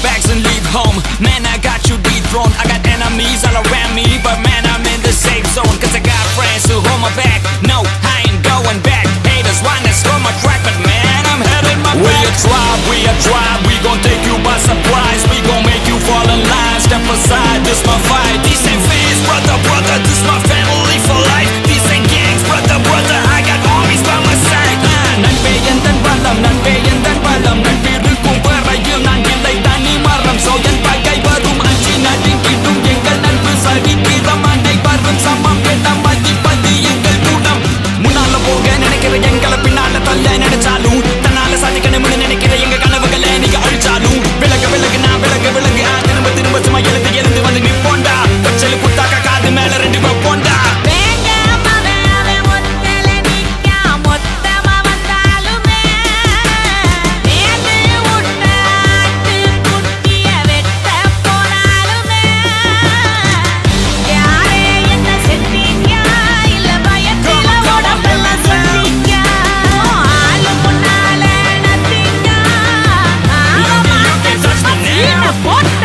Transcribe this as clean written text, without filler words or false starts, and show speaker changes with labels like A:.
A: bags and leave home. Man, I got you dethroned. I got enemies all around me, but man, I'm in the safe zone. Cause I got friends who hold my back. No, I ain't going back. Haters wanna slow my track, but man, I'm heading my back. We a tribe, we gon' take you by surprise. We gon' make you fall in line. Step aside, this my fight. These ain't fears, brother, brother, this my family for life. These ain't gangs, brother, brother, I got armies by my side. நண்பே எந்தன் பலம், நண்பே எந்தன் பலம். நட்பிருக்கும் வரையில் நான் இல்லை தனி மரம். So என் பகை வரும் அஞ்சி நடுங்கிடும் எங்கள் நட்பு சரித்திரம் அனைவரும் சமம் என்ற மதிப்பது எங்கள் குணம். முன்னால போக நினைக்கிற எங்களை பின்னால தள்ள நினைச்சாலும் தன்னால சாதிக்கணும்னு நினைக்கிற எங்க கனவுகளை நீங்க அழிச்சாலும் விலகு விலகு நான் விலகு விலகு திரும்ப திரும்ப சும்மா எழுந்து எழுந்து வந்து நிப்போண்டா. பச்சலு குத்தாக்க காது மேல ரெண்டு வைப்போண்டா.
B: What?